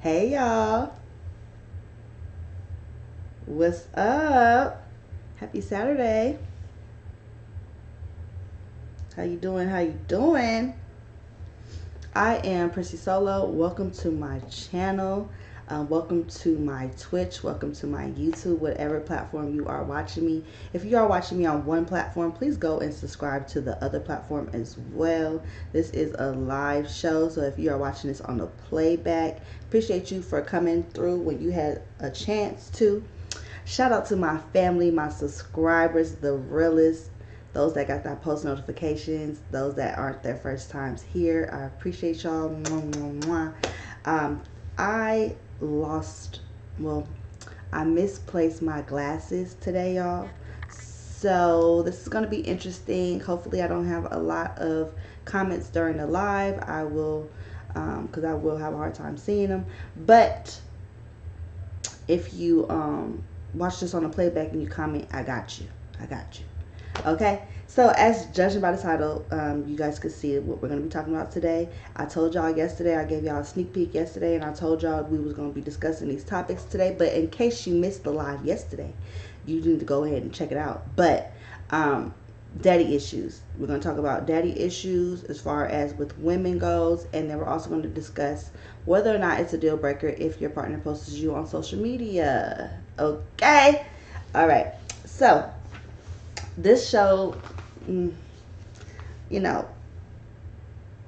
Hey y'all, what's up? Happy Saturday. How you doing? How you doing? I am PrissySolo. Welcome to my channel. Welcome to my Twitch. Welcome to my YouTube, whatever platform you are watching me. If you are watching me on one platform, please go and subscribe to the other platform as well. This is a live show, so if you are watching this on the playback, appreciate you for coming through when you had a chance to. Shout out to my family, my subscribers, the realest, those that got that post notifications, those that aren't their first times here. I appreciate y'all. Mwah, mwah, mwah. I lost, well, I misplaced my glasses today, y'all. So this is going to be interesting. Hopefully I don't have a lot of comments during the live. I will, because I will have a hard time seeing them. But if you watch this on the playback and you comment, I got you. I got you. Okay, so as judging by the title, you guys could see what we're going to be talking about today. I told y'all yesterday, I gave y'all a sneak peek yesterday, and I told y'all we was going to be discussing these topics today. But in case you missed the live yesterday, you need to go ahead and check it out. But daddy issues. We're going to talk about daddy issues as far as with women goes, and then we're also going to discuss whether or not it's a deal breaker if your partner posts you on social media. Okay? All right. So this show, you know,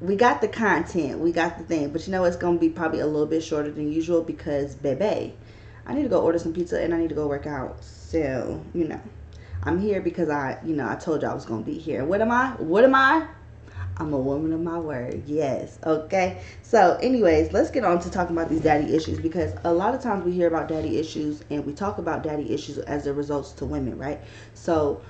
we got the content, we got the thing, but it's going to be probably a little bit shorter than usual because, baby, I need to go order some pizza and I need to go work out. So, I'm here because I told you I was going to be here. What am I? What am I? I'm a woman of my word. Yes. Okay. So anyways, let's get on to talking about these daddy issues, because a lot of times we hear about daddy issues and we talk about daddy issues as it results to women, right? So,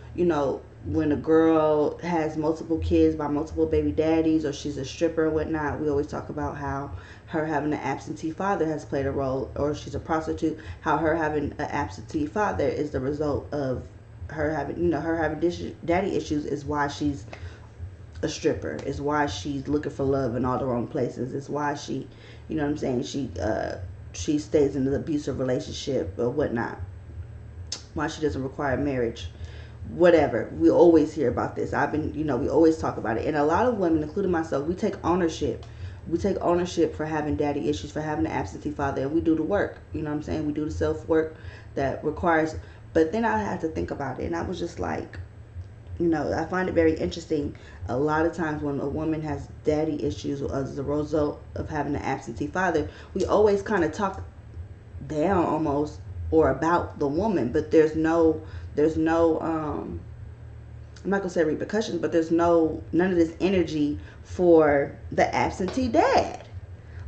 when a girl has multiple kids by multiple baby daddies, or she's a stripper and whatnot, we always talk about how her having an absentee father has played a role, or she's a prostitute, how her having an absentee father is the result of her having, daddy issues is why she's a stripper, is why she's looking for love in all the wrong places, is why she, she stays in an abusive relationship or whatnot, why she doesn't require marriage, whatever. We always hear about this. We always talk about it, and a lot of women, including myself, we take ownership. We take ownership for having daddy issues, for having an absentee father, and we do the work. We do the self work that requires. But then I had to think about it, and I was just like, I find it very interesting. A lot of times when a woman has daddy issues as a result of having an absentee father, we always kind of talk down almost or about the woman, but there's no I'm not gonna say repercussions, but there's none of this energy for the absentee dad.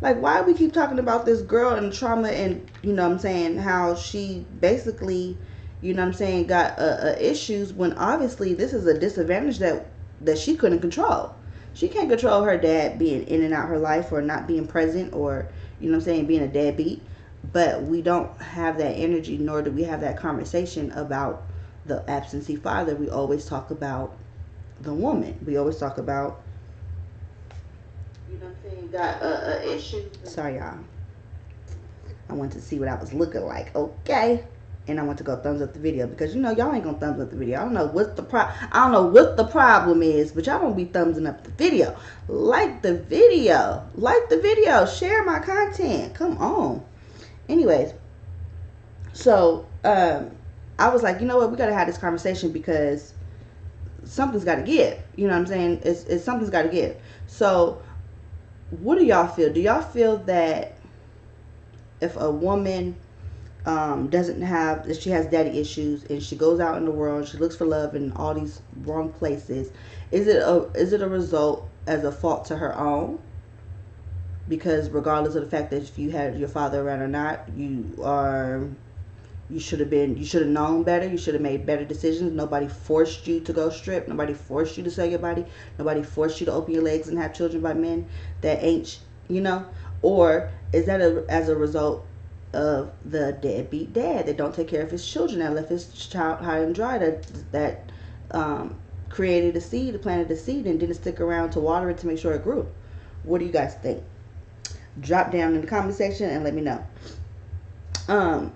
Like, why do we keep talking about this girl and trauma, and how she basically got issues, when obviously this is a disadvantage that she couldn't control. She can't control her dad being in and out her life, or not being present, or being a deadbeat. But we don't have that energy, nor do we have that conversation about the absentee father. We always talk about the woman. We always talk about got a issue. Sorry, y'all. I wanted to see what I was looking like. Okay. And I want to go thumbs up the video, because y'all ain't gonna thumbs up the video. I don't know what the problem is, but y'all don't be thumbsing up the video. Like the video, share my content. Come on. Anyways, so I was like, you know what, we gotta have this conversation, because something's got to give. You know what I'm saying? It's something's got to give. So, what do y'all feel? Do y'all feel that if a woman if she has daddy issues and she goes out in the world, she looks for love in all these wrong places, is it a result as a fault to her own? Because regardless of the fact that if you had your father around or not, you should have known better. You should have made better decisions. Nobody forced you to go strip. Nobody forced you to sell your body. Nobody forced you to open your legs and have children by men that ain't, or is that as a result of the deadbeat dad that don't take care of his children, that left his child high and dry, that created a seed, planted a seed, and didn't stick around to water it to make sure it grew? What do you guys think? Drop down in the comment section and let me know. Um,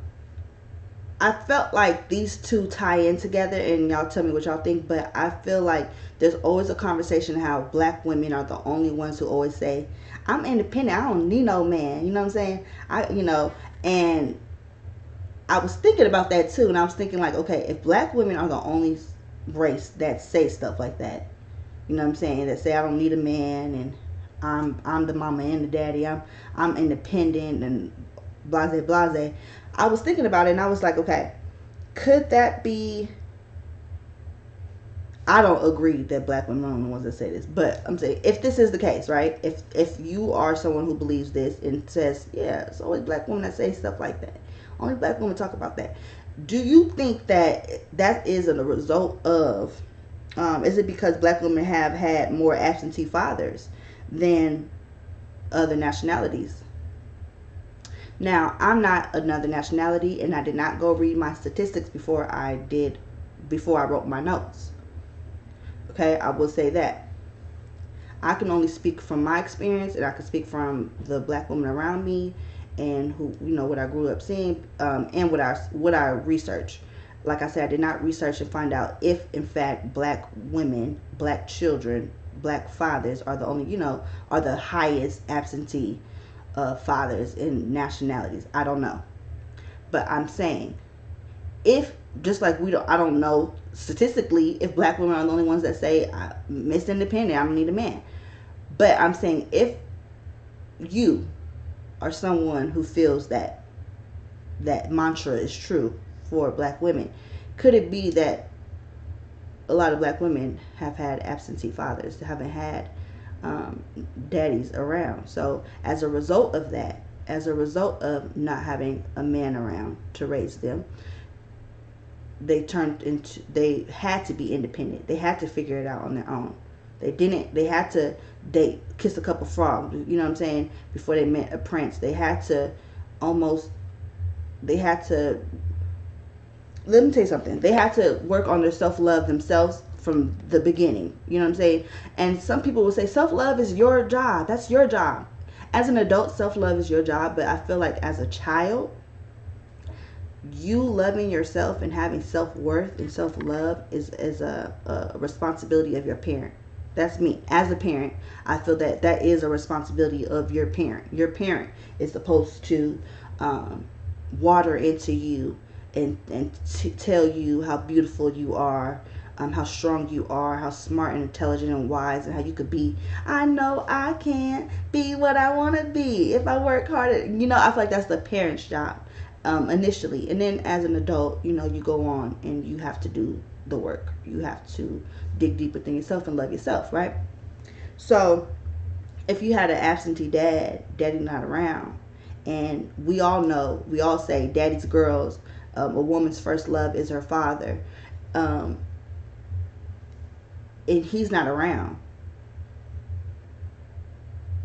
I felt like these two tie in together, and y'all tell me what y'all think. But I feel like there's always a conversation how black women are the only ones who always say, "I'm independent. I don't need no man." You know what I'm saying? And I was thinking about that too, and I was thinking like, okay, if black women are the only race that say stuff like that, you know what I'm saying? That say I don't need a man, and I'm the mama and the daddy. I'm independent and blase blase. I was thinking about it, and I was like, okay, could that be? I don't agree that black women are the ones that say this, but I'm saying if this is the case, right? If you are someone who believes this and says, yeah, it's always black women that say stuff like that. Only black women talk about that. Do you think that that is a result of? Is it because black women have had more absentee fathers than other nationalities? Now, I'm not another nationality, and I did not go read my statistics before I wrote my notes. Okay, I will say that. I can only speak from my experience, and I can speak from the black women around me, and who what I grew up seeing, and what I researched. Like I said, I did not research and find out if, in fact, black women, black children, black fathers are the only, are the highest absentee fathers in nationalities. I don't know, but I'm saying if just like I don't know statistically if black women are the only ones that say Miss Independent, I don't need a man. But I'm saying if you are someone who feels that that mantra is true for black women, could it be that a lot of black women have had absentee fathers, they haven't had daddies around? So as a result of that, as a result of not having a man around to raise them, they had to be independent. They had to figure it out on their own. They had to kiss a couple frogs, you know what I'm saying, before they met a prince. They had to let me tell you something. They had to work on their self-love themselves from the beginning. You know what I'm saying? And some people will say self-love is your job. That's your job. As an adult, self-love is your job. But I feel like as a child, you loving yourself and having self-worth and self-love is a responsibility of your parent. That's me. As a parent, I feel that that is a responsibility of your parent. Your parent is supposed to water into you and tell you how beautiful you are, how strong you are, how smart and intelligent and wise, and how you could be. I know I can be what I want to be if I work harder. I feel like that's the parent's job initially, and then as an adult, you go on and you have to do the work. You have to dig deep within yourself and love yourself, right? So if you had an absentee daddy not around, and we all say daddy's girls, a woman's first love is her father, and he's not around,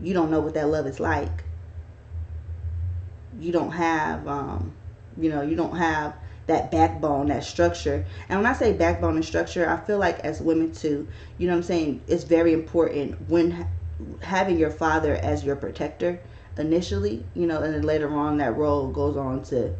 you don't know what that love is like. You don't have you don't have that backbone, that structure. And when I say backbone and structure, I feel like as women too, you know what I'm saying, it's very important when having your father as your protector initially, and then later on that role goes on to,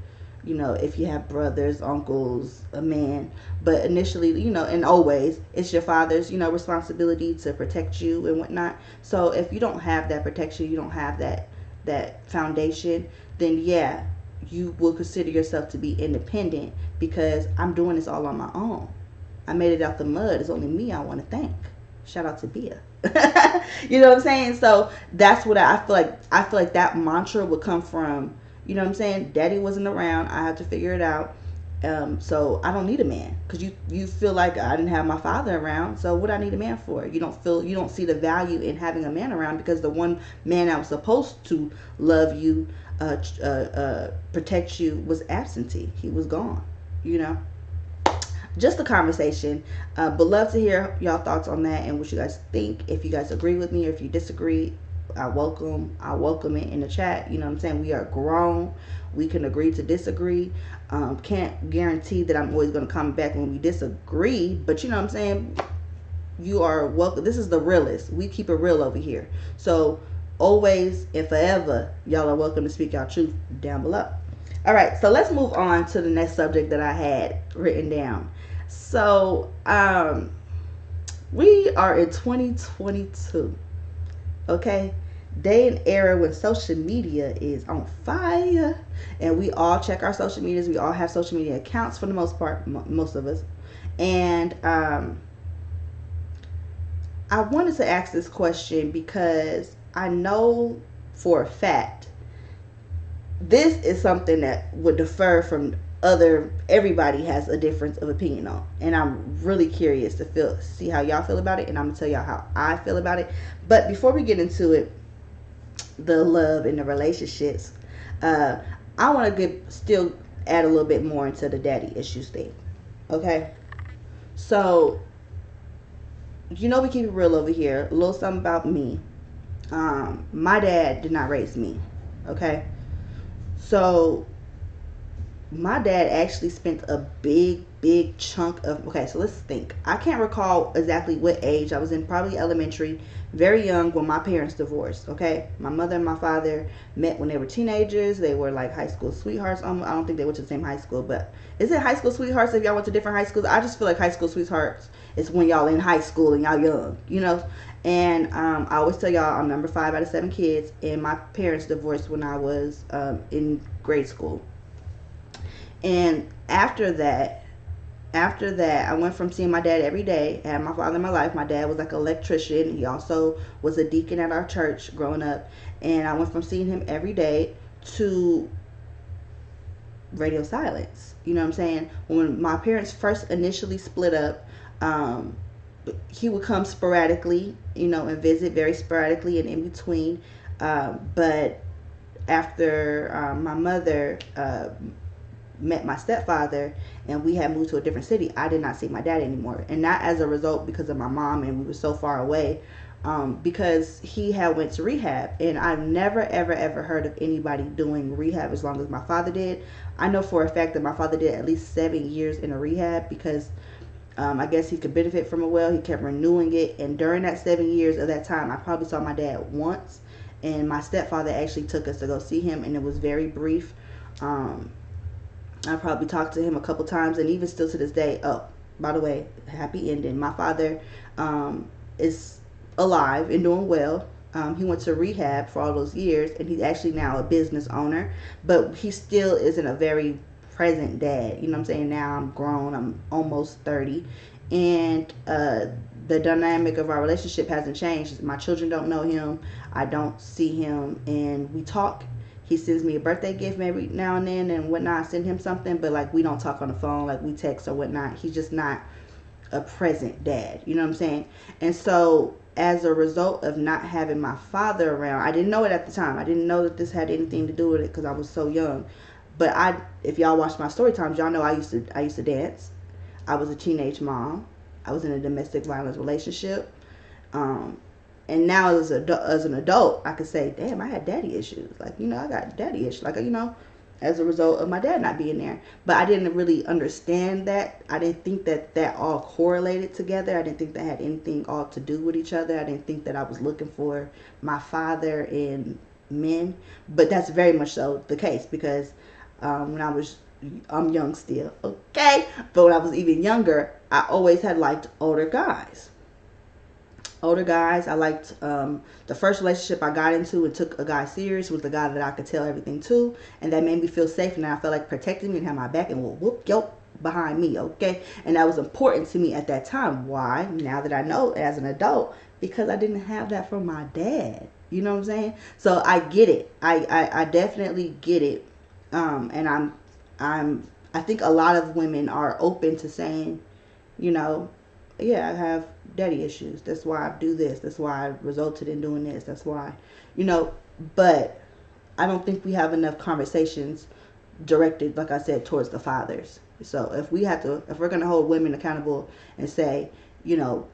if you have brothers, uncles, a man. But initially, and always, it's your father's, responsibility to protect you and whatnot. So if you don't have that protection, you don't have that foundation, then yeah, you will consider yourself to be independent, because I'm doing this all on my own. I made it out the mud. It's only me I want to thank. Shout out to Bia. You know what I'm saying? So that's what I feel like. I feel like that mantra would come from, you know what I'm saying, daddy wasn't around, I had to figure it out. So I don't need a man, because you feel like I didn't have my father around, so what I need a man for? You don't see the value in having a man around, because the one man I was supposed to love you, protect you, was absentee. He was gone. Just a conversation, but love to hear y'all thoughts on that and what you guys think. If you guys agree with me or if you disagree, I welcome it in the chat. You know what I'm saying? We are grown. We can agree to disagree. Can't guarantee that I'm always going to come back when we disagree, but you know what I'm saying? You are welcome. This is the realest. We keep it real over here. So always and forever, y'all are welcome to speak your truth down below. All right, so let's move on to the next subject that I had written down. So, we are in 2022, okay? Day and era when social media is on fire, and we all check our social medias. We all have social media accounts for the most part, most of us. And I wanted to ask this question because I know for a fact this is something that would differ from other, everybody has a difference of opinion on, and I'm really curious to see how y'all feel about it, and I'm gonna tell y'all how I feel about it. But before we get into it, the love and the relationships, I want to still add a little bit more into the daddy issues thing. Okay, so we keep it real over here. A little something about me. My dad did not raise me. Okay, so my dad actually spent a big chunk of, okay, so let's think. I can't recall exactly what age I was in, probably elementary, very young when my parents divorced. Okay, my mother and my father met when they were teenagers. They were like high school sweethearts. I don't think they went to the same high school, but is it high school sweethearts if y'all went to different high schools? I just feel like high school sweethearts is when y'all in high school and y'all young. And I always tell y'all I'm number 5 out of 7 kids, and my parents divorced when I was in grade school. And after that, I went from seeing my dad every day. I had my father in my life. My dad was like an electrician. He also was a deacon at our church growing up. And I went from seeing him every day to radio silence. You know what I'm saying? When my parents first initially split up, he would come sporadically, and visit very sporadically and in between. But after my mother met my stepfather and we had moved to a different city, I did not see my dad anymore. And not as a result because of my mom and we were so far away, because he had went to rehab. And I've never ever heard of anybody doing rehab as long as my father did. I know for a fact that my father did at least 7 years in a rehab because I guess he could benefit from it well. He kept renewing it, and during that 7 years of that time, I probably saw my dad once, and my stepfather actually took us to go see him, and it was very brief. I probably talked to him a couple times, and even still to this day. Oh, by the way, happy ending. My father is alive and doing well. He went to rehab for all those years, and he's actually now a business owner, but he still isn't a very present dad. You know what I'm saying? Now I'm grown. I'm almost 30, and the dynamic of our relationship hasn't changed. My children don't know him. I don't see him, and we talk. He sends me a birthday gift maybe now and then and whatnot. I send him something, but like we don't talk on the phone, like we text or whatnot. He's just not a present dad. You know what I'm saying? And so as a result of not having my father around, I didn't know it at the time. I didn't know that this had anything to do with it because I was so young. But if y'all watch my story times, y'all know I used to dance. I was a teenage mom. I was in a domestic violence relationship. And now as an adult, I could say, damn, I had daddy issues. Like, I got daddy issues. Like, as a result of my dad not being there. But I didn't really understand that. I didn't think that all correlated together. I didn't think that had anything all to do with each other. I didn't think that I was looking for my father in men. But that's very much so the case because when I'm young still, okay? But when I was even younger, I always had liked older guys. I liked the first relationship I got into and took a guy serious was the guy that I could tell everything to, and that made me feel safe, and I felt like protected me and had my back and will whoop yo behind me, okay? And that was important to me at that time. Why? Now that I know as an adult, because I didn't have that from my dad. You know what I'm saying? So I get it. I definitely get it. And I think a lot of women are open to saying, yeah, I have daddy issues. That's why I do this. That's why I resulted in doing this. That's why, but I don't think we have enough conversations directed, like I said, towards the fathers. So if we're going to hold women accountable and say, you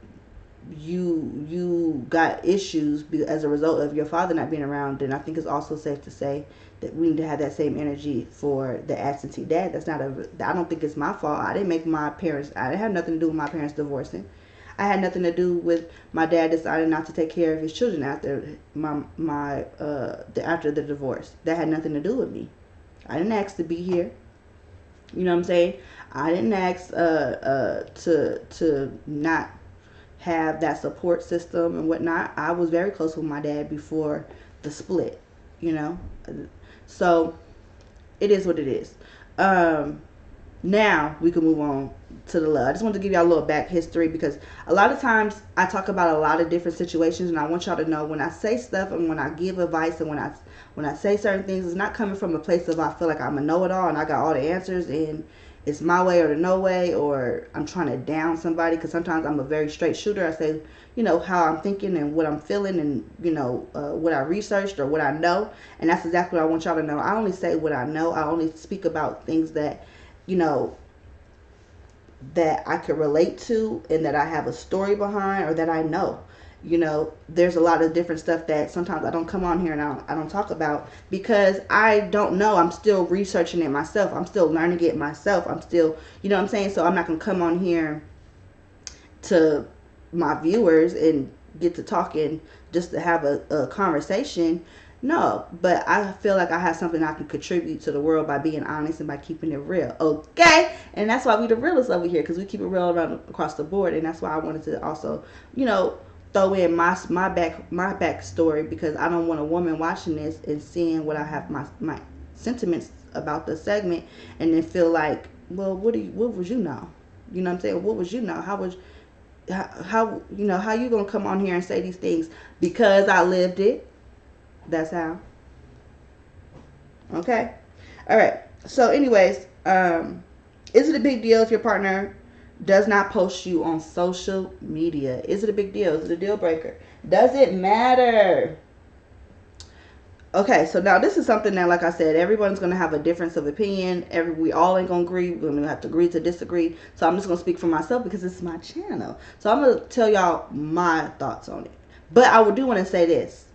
got issues as a result of your father not being around, then I think it's also safe to say that we need to have that same energy for the absentee dad. I don't think it's my fault. I didn't have nothing to do with my parents divorcing. I had nothing to do with my dad deciding not to take care of his children after after the divorce. That had nothing to do with me. I didn't ask to be here. You know what I'm saying? I didn't ask to not have that support system and whatnot. I was very close with my dad before the split. You know, so it is what it is. Now we can move on to the love. I just want to give y'all a little back history because a lot of times I talk about a lot of different situations, and I want y'all to know when I say stuff and when I give advice and when I say certain things, it's not coming from a place of I feel like I'm a know-it-all and I got all the answers and it's my way or the no way, or I'm trying to down somebody, because sometimes I'm a very straight shooter. I say, you know, how I'm thinking and what I'm feeling and, you know, what I researched or what I know. And that's exactly what I want y'all to know. I only say what I know. I only speak about things that, you know, that I could relate to and that I have a story behind or that I know. You know, there's a lot of different stuff that sometimes I don't come on here and I don't talk about because I don't know. I'm still researching it myself. I'm still learning it myself. I'm still, you know what I'm saying? So I'm not going to come on here to my viewers and get to talking just to have a conversation. No, but I feel like I have something I can contribute to the world by being honest and by keeping it real. Okay? And that's why we the realest over here, because we keep it real around across the board. And that's why I wanted to also, you know, throw in my backstory, because I don't want a woman watching this and seeing what I have my sentiments about the segment and then feel like, well, what would you know? You know what I'm saying? What would you know? How you know, how you gonna come on here and say these things because I lived it? That's how. Okay. All right. So anyways, is it a big deal if your partner does not post you on social media? Is it a big deal? Is it a deal breaker? Does it matter? Okay, so now this is something that, like I said, everyone's going to have a difference of opinion. We all ain't going to agree. We're going to have to agree to disagree. So I'm just going to speak for myself because this is my channel. So I'm going to tell y'all my thoughts on it. But I do want to say this.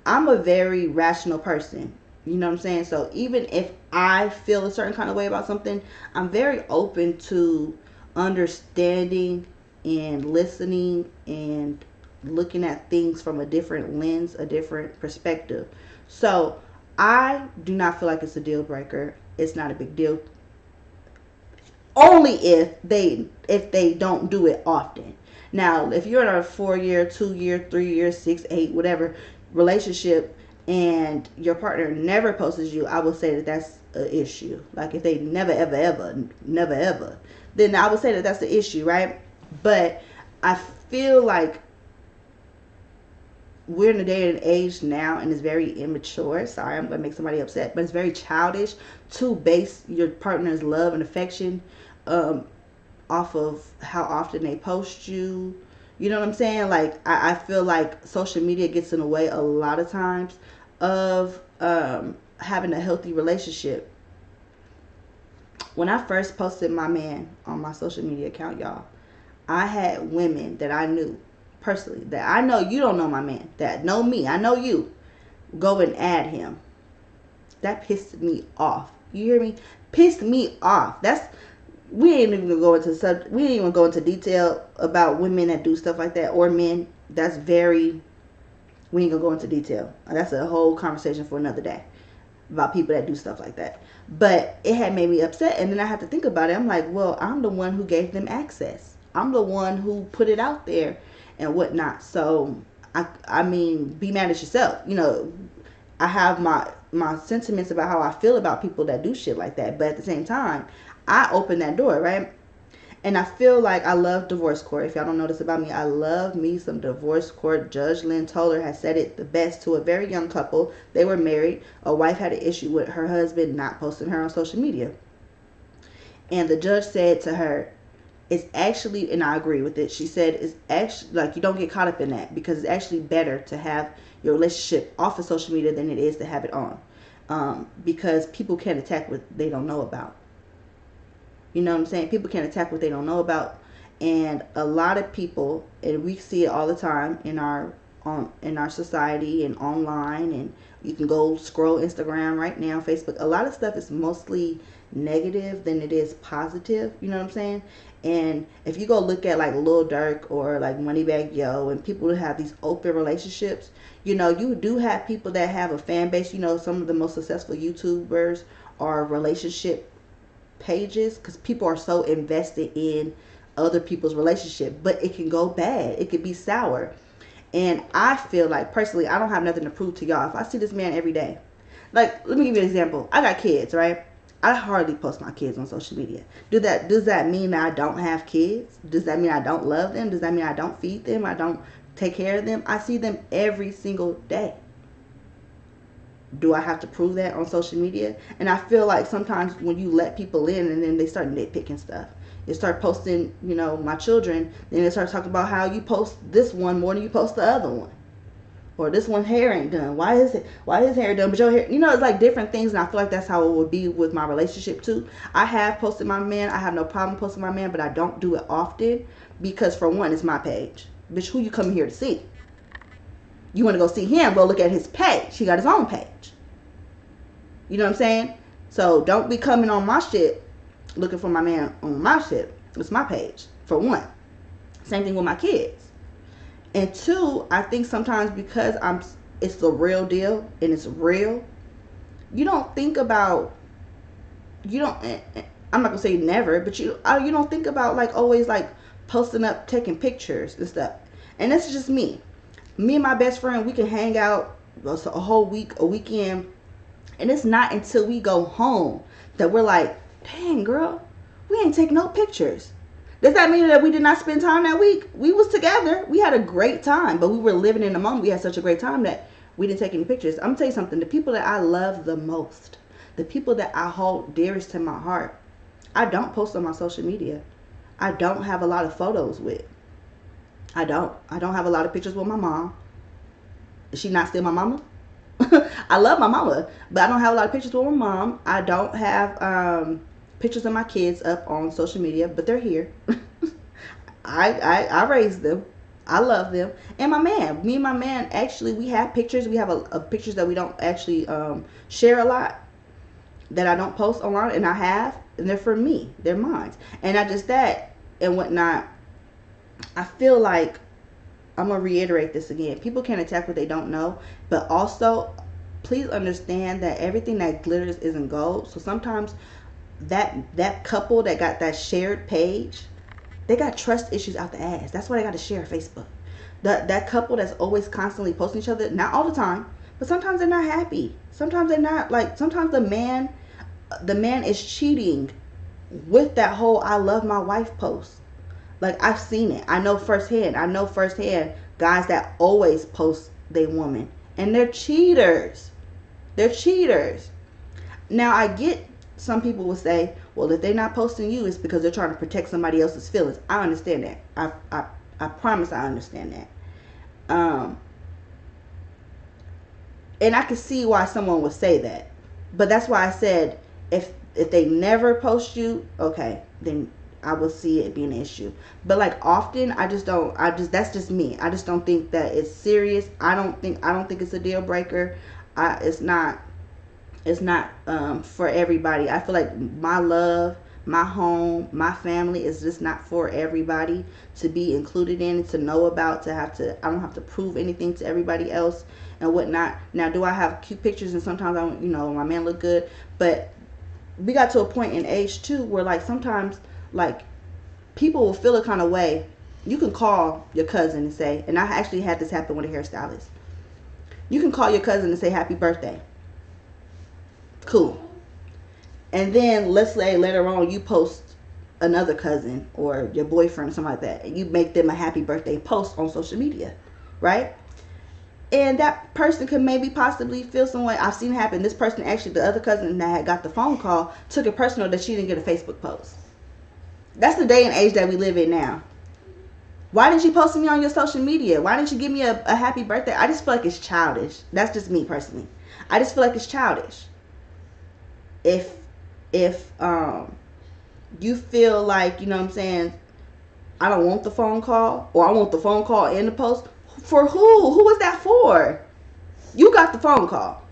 I'm a very rational person. You know what I'm saying? So even if I feel a certain kind of way about something, I'm very open to understanding and listening and looking at things from a different lens, a different perspective. So I do not feel like it's a deal breaker. It's not a big deal. Only if they don't do it often. Now, if you're in a 4-year, 2-year, 3-year, 6, 8, whatever relationship, and your partner never posts you, I would say that that's an issue. Like if they never ever, then I would say that that's the issue, right? But I feel like we're in a day and age now, and it's very immature. Sorry, I'm gonna make somebody upset, but it's very childish to base your partner's love and affection off of how often they post you. You know what I'm saying? Like I feel like social media gets in the way a lot of times of having a healthy relationship. When I first posted my man on my social media account, y'all, I had women that I knew personally, that I know you don't know my man, that know me, I know you, go and add him. That pissed me off. You hear me? Pissed me off. We ain't even gonna go into we ain't even go into detail about women that do stuff like that, or men. We ain't gonna go into detail. That's a whole conversation for another day about people that do stuff like that. But it had made me upset, and then I had to think about it. I'm like, well, I'm the one who gave them access. I'm the one who put it out there and whatnot. So I mean, be mad at yourself. You know, I have my sentiments about how I feel about people that do shit like that, but at the same time, I open that door, right? And I feel like I love divorce court. If y'all don't know this about me, I love me some divorce court. Judge Lynn Toller has said it the best to a very young couple. They were married. A wife had an issue with her husband not posting her on social media. And the judge said to her, it's actually, and I agree with it, she said it's actually, like, you don't get caught up in that, because it's actually better to have your relationship off of social media than it is to have it on. Because people can't attack what they don't know about. You know what I'm saying? People can attack what they don't know about. And a lot of people, and we see it all the time in our on in our society and online, and you can go scroll Instagram right now, Facebook. A lot of stuff is mostly negative than it is positive. You know what I'm saying? And if you go look at like Lil Durk or like Moneybagg Yo and people who have these open relationships, you know, you do have people that have a fan base. You know, some of the most successful YouTubers are relationship pages because people are so invested in other people's relationship, but it can go bad. It could be sour. And I feel like personally, I don't have nothing to prove to y'all. If I see this man every day, like, let me give you an example. I got kids, right? I hardly post my kids on social media. Does that mean that I don't have kids? Does that mean I don't love them? Does that mean I don't feed them? I don't take care of them? I see them every single day. Do I have to prove that on social media? And I feel like sometimes when you let people in and then they start nitpicking stuff, they start posting, you know, my children, then they start talking about how you post this one more than you post the other one. Or this one hair ain't done. Why is his hair done but your hair, you know, it's like different things. And I feel like that's how it would be with my relationship too. I have posted my man. I have no problem posting my man, but I don't do it often because for one, it's my page. Bitch, who you coming here to see? You want to go see him, go look at his page. He got his own page. You know what I'm saying? So don't be coming on my shit looking for my man on my shit. It's my page, for one. Same thing with my kids. And two, I think sometimes because it's the real deal and it's real, you don't think about, I'm not going to say never, but you don't think about like always like posting up, taking pictures and stuff. And that's just me. Me and my best friend, we can hang out a whole week, a weekend, and it's not until we go home that we're like, dang, girl, we ain't taking no pictures. Does that mean that we did not spend time that week? We was together. We had a great time, but we were living in the moment. We had such a great time that we didn't take any pictures. I'm going to tell you something. The people that I love the most, the people that I hold dearest to my heart, I don't post on my social media. I don't have a lot of photos with. I don't have a lot of pictures with my mom. Is she not still my mama? I love my mama, but I don't have a lot of pictures with my mom. I don't have pictures of my kids up on social media, but they're here. I raised them. I love them. And my man, me and my man, actually, we have pictures. We have a pictures that we don't actually share a lot, that I don't post online, and I have, and they're for me. They're mine. And not just that and whatnot, I feel like, I'm going to reiterate this again. People can't attack what they don't know. But also, please understand that everything that glitters isn't gold. So sometimes that couple that got that shared page, they got trust issues out the ass. That's why they got to share Facebook. That couple that's always constantly posting each other, not all the time, but sometimes they're not happy. Sometimes they're not, like, sometimes the man is cheating with that whole I love my wife post. Like, I've seen it. I know firsthand guys that always post their woman. And they're cheaters. They're cheaters. Now, I get some people will say, well, if they're not posting you, it's because they're trying to protect somebody else's feelings. I understand that. I promise I understand that. And I can see why someone would say that. But that's why I said, if they never post you, okay, then I will see it being an issue. But like often, that's just me. I just don't think that it's serious. I don't think it's a deal breaker. It's not for everybody. I feel like my love, my home, my family is just not for everybody to be included in, to know about, I don't have to prove anything to everybody else and whatnot. Now, do I have cute pictures and sometimes my man look good, but we got to a point in age too where like sometimes like people will feel a kind of way. You can call your cousin and say, and I actually had this happen with a hairstylist. You can call your cousin and say happy birthday. Cool. And then let's say later on you post another cousin or your boyfriend or something like that, and you make them a happy birthday post on social media, right? And that person could maybe possibly feel some way. I've seen it happen. This person, actually, the other cousin that had got the phone call, took it personal that she didn't get a Facebook post. That's the day and age that we live in now. Why didn't you post me on your social media? Why didn't you give me a happy birthday? I just feel like it's childish. That's just me personally. I just feel like it's childish. If you feel like, you know what I'm saying, I don't want the phone call, or I want the phone call and the post, For who? Who was that for? You got the phone call.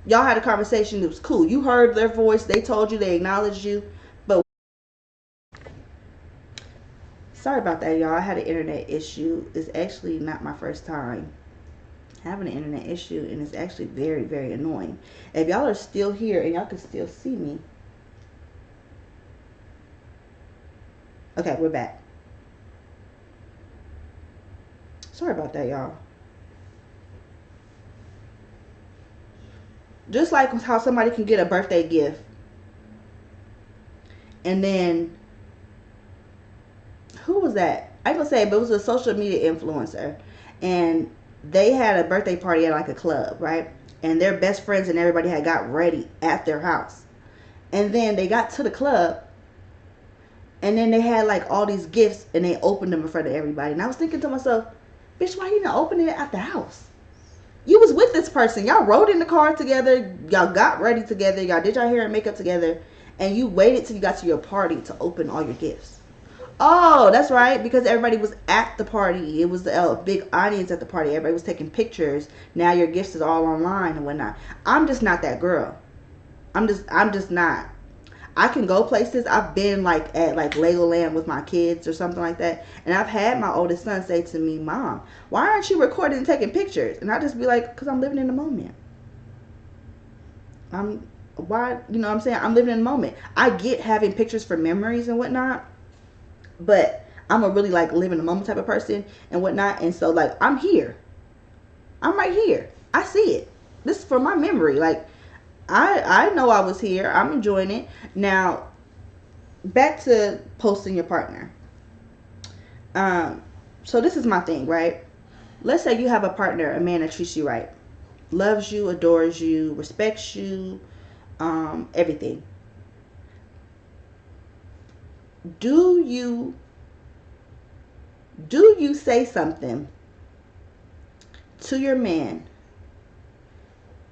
Y'all had a conversation. It was cool. You heard their voice. They told you. They acknowledged you. But sorry about that, y'all. I had an internet issue. It's actually not my first time having an internet issue, and it's actually very, very annoying. If y'all are still here and y'all can still see me. Okay, we're back. Sorry about that, y'all. Just like how somebody can get a birthday gift and then who was that? I ain't gonna say, but it was a social media influencer, and they had a birthday party at like a club, right? And their best friends and everybody had got ready at their house, and then they got to the club, and then they had like all these gifts, and they opened them in front of everybody. And I was thinking to myself, bitch, why you not opening it at the house? You was with this person. Y'all rode in the car together. Y'all got ready together. Y'all did your hair and makeup together, and you waited till you got to your party to open all your gifts. Oh, that's right, because everybody was at the party. It was a big audience at the party. Everybody was taking pictures. Now your gifts is all online and whatnot. I'm just not that girl. I'm just not. I can go places. I've been like at like Legoland with my kids or something like that, and I've had my oldest son say to me, "Mom, why aren't you recording and taking pictures?" And I just be like, "Cause I'm living in the moment. You know what I'm saying? I'm living in the moment. I get having pictures for memories and whatnot, but I'm a really like live in the moment type of person and whatnot. And so like I'm here. I'm right here. I see it. This is for my memory. Like I know I was here. I'm enjoying it. Now back to posting your partner. So this is my thing, right? Let's say you have a partner, a man that treats you right, loves you, adores you, respects you, everything. Do you say something to your man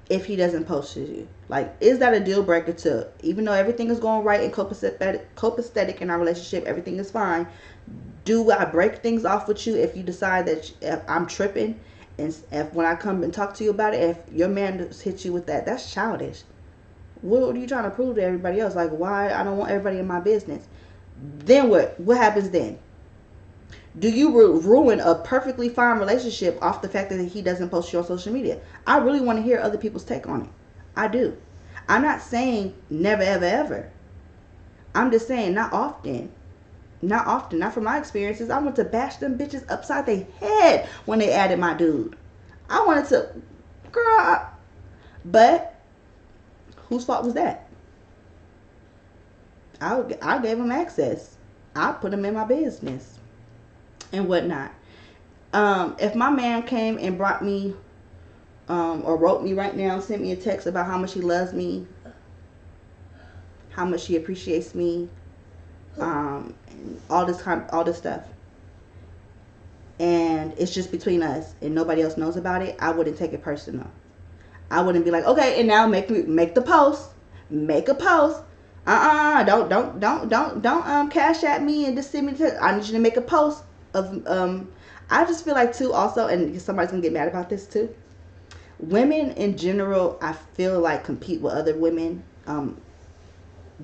if he doesn't post to you? Like, is that a deal breaker to, even though everything is going right and copacetic in our relationship, everything is fine, do I break things off with you if you decide that if I'm tripping, and if when I come and talk to you about it, if your man hits you with that, that's childish. What are you trying to prove to everybody else? Like, why? I don't want everybody in my business. Then what? What happens then? Do you ruin a perfectly fine relationship off the fact that he doesn't post you on social media? I really want to hear other people's take on it. I do. I'm not saying never, ever, ever. I'm just saying not often. Not often. Not from my experiences. I want to bash them bitches upside their head when they added my dude. I wanted to, girl. But whose fault was that? I gave him access. I put him in my business and whatnot. If my man came and brought me or wrote me right now, sent me a text about how much he loves me, how much he appreciates me, all this stuff, and it's just between us and nobody else knows about it, I wouldn't take it personal. I wouldn't be like, okay, and now make the post, make a post. Don't cash at me and just send me I need you to make a post of I just feel like too also, and somebody's gonna get mad about this too, women in general, I feel like compete with other women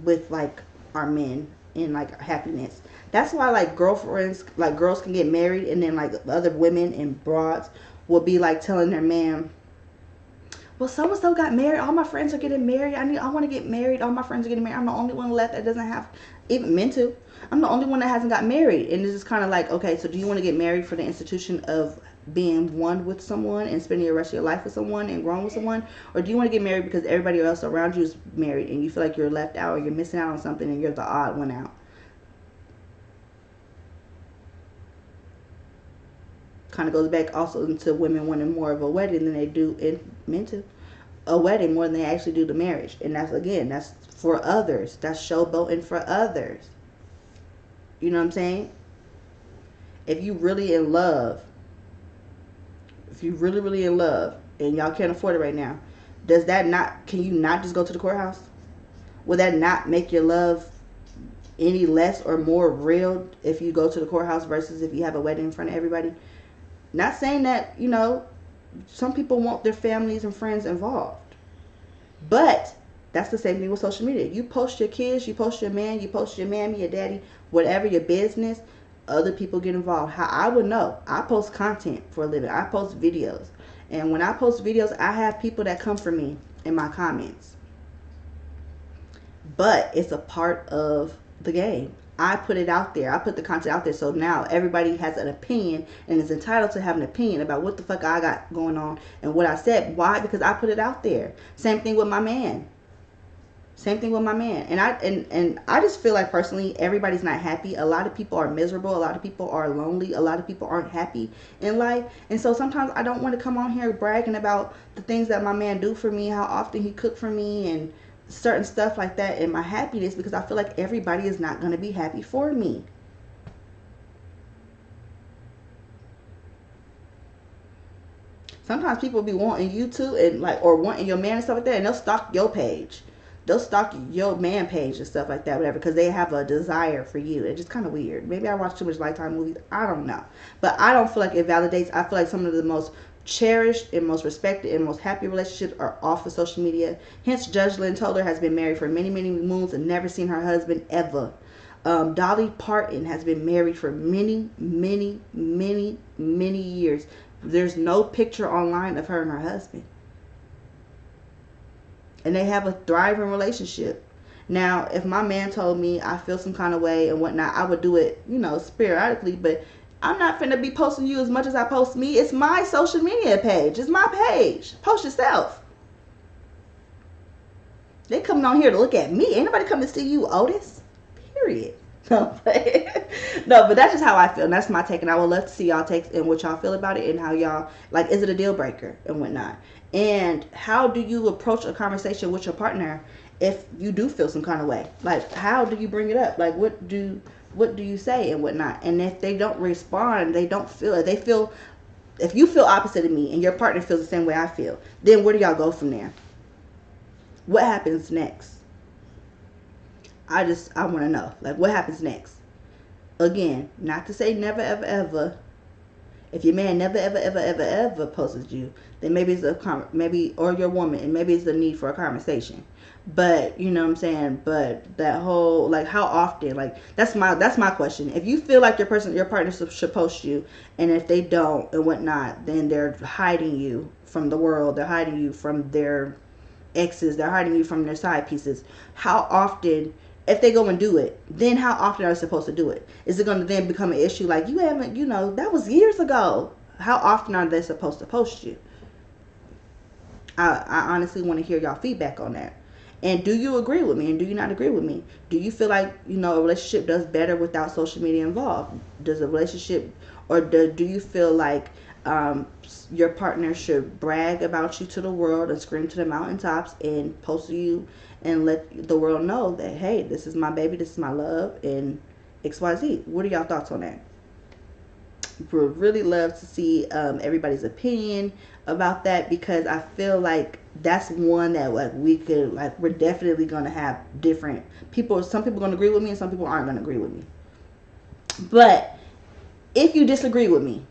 with like our men in like happiness. That's why like girlfriends, like girls can get married, and then like other women and broads will be like telling their man, well, so and so got married. All my friends are getting married. I want to get married. All my friends are getting married. I'm the only one left that doesn't have, even men too. I'm the only one that hasn't got married. And this is kind of like, okay, so do you want to get married for the institution of being one with someone and spending the rest of your life with someone and growing with someone? Or do you want to get married because everybody else around you is married and you feel like you're left out or you're missing out on something and you're the odd one out? Kind of goes back also into women wanting more of a wedding than they do in men too. A wedding more than they actually do the marriage. And that's, again, that's for others. That's showboating for others. You know what I'm saying? If you really in love, if you really, really in love and y'all can't afford it right now, does that not, can you not just go to the courthouse? Will that not make your love any less or more real if you go to the courthouse versus if you have a wedding in front of everybody? Not saying that, some people want their families and friends involved. But that's the same thing with social media. You post your kids, you post your man, you post your mammy, your daddy, whatever your business, other people get involved. How I would know? I post content for a living. I post videos. And when I post videos, I have people that come for me in my comments. But it's a part of the game. I put it out there. I put the content out there. So now everybody has an opinion and is entitled to have an opinion about what the fuck I got going on and what I said. Why? Because I put it out there. Same thing with my man. Same thing with my man. And I just feel like personally everybody's not happy. A lot of people are miserable. A lot of people are lonely. A lot of people aren't happy in life. And so sometimes I don't want to come on here bragging about the things that my man do for me, how often he cook for me, and certain stuff like that, and my happiness, because I feel like everybody is not going to be happy for me. Sometimes people be wanting you to, and or wanting your man and stuff like that, and they'll stalk your page. They'll stalk your man page and stuff like that, whatever, because they have a desire for you. It's just kind of weird. Maybe I watch too much Lifetime movies. I don't know. But I don't feel like it validates. I feel like some of the most cherished and most respected and most happy relationships are off of social media. Hence, Judge Lynn Toler has been married for many, many moons and never seen her husband ever. Dolly Parton has been married for many, many, many, many years. There's no picture online of her and her husband. And they have a thriving relationship. Now, if my man told me I feel some kind of way and whatnot, I would do it, sporadically, but I'm not finna be posting you as much as I post me. It's my social media page. It's my page. Post yourself. They coming on here to look at me. Ain't nobody coming to see you, Otis. Period. No, but that's just how I feel. And that's my take. And I would love to see y'all takes and what y'all feel about it and how y'all, is it a deal breaker and whatnot. And how do you approach a conversation with your partner if you do feel some kind of way? How do you bring it up? What do you say and whatnot? And if they don't respond, they feel, if you feel opposite of me and your partner feels the same way I feel, then where do y'all go from there? What happens next? I want to know, what happens next? Again, not to say never, ever, ever. If your man never, ever, ever, ever, ever posts you, then maybe it's or your woman, and maybe it's the need for a conversation. But you know what I'm saying. But that whole how often, that's my question. If you feel like your partner should post you, and if they don't and whatnot, then they're hiding you from the world. They're hiding you from their exes. They're hiding you from their side pieces. How often? If they go and do it, then how often are they supposed to do it? Is it going to then become an issue you haven't, that was years ago. How often are they supposed to post you? I honestly want to hear y'all feedback on that. And do you agree with me and do you not agree with me? Do you feel like, a relationship does better without social media involved? Does a relationship, or do you feel like your partner should brag about you to the world and scream to the mountaintops and post you and let the world know that, hey, this is my baby, this is my love, and XYZ? What are y'all thoughts on that? Would really love to see everybody's opinion about that, because I feel like that's one that we could we're definitely gonna have different people. Some people are gonna agree with me and some people aren't gonna agree with me. But if you disagree with me,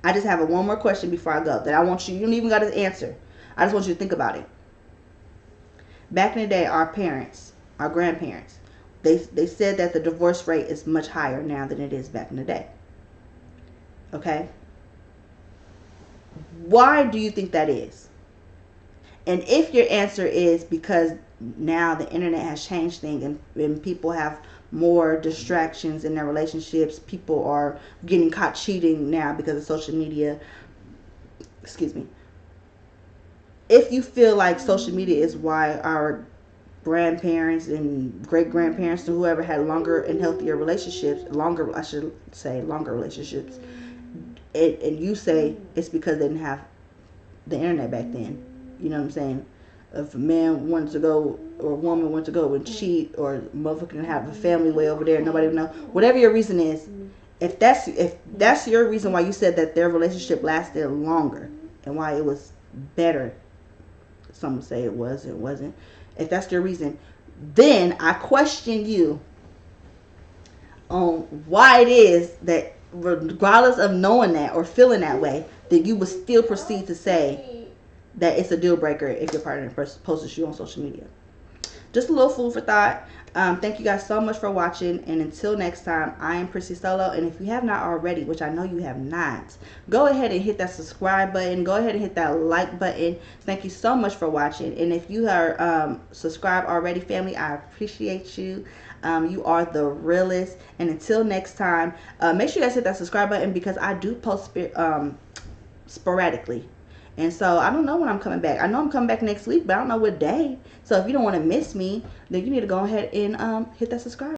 I just have one more question before I go that I want you don't even got to answer. I just want you to think about it. Back in the day, our parents, our grandparents, they said that the divorce rate is much higher now than it is back in the day. Okay? Why do you think that is? And if your answer is because now the internet has changed things and people have more distractions in their relationships, people are getting caught cheating now because of social media. Excuse me. If you feel like social media is why our grandparents and great grandparents and whoever had longer and healthier relationships, longer relationships, and you say it's because they didn't have the internet back then, you know what I'm saying? If a man wanted to go or a woman wanted to go and cheat, or a motherfucker can have a family way over there, nobody would know. Whatever your reason is, if that's your reason why you said that their relationship lasted longer and why it was better, some say it was, it wasn't. If that's your reason, then I question you on why it is that regardless of knowing that or feeling that way, then you would still proceed to say that it's a deal breaker if your partner posts you on social media. Just a little food for thought. Thank you guys so much for watching, and until next time, I am PrissySolo, and if you have not already, which I know you have not, go ahead and hit that subscribe button, go ahead and hit that like button. Thank you so much for watching, and if you are subscribed already, family, I appreciate you. You are the realest, and until next time, make sure you guys hit that subscribe button, because I do post sporadically. And so I don't know when I'm coming back. I know I'm coming back next week, but I don't know what day. So if you don't want to miss me, then you need to go ahead and hit that subscribe.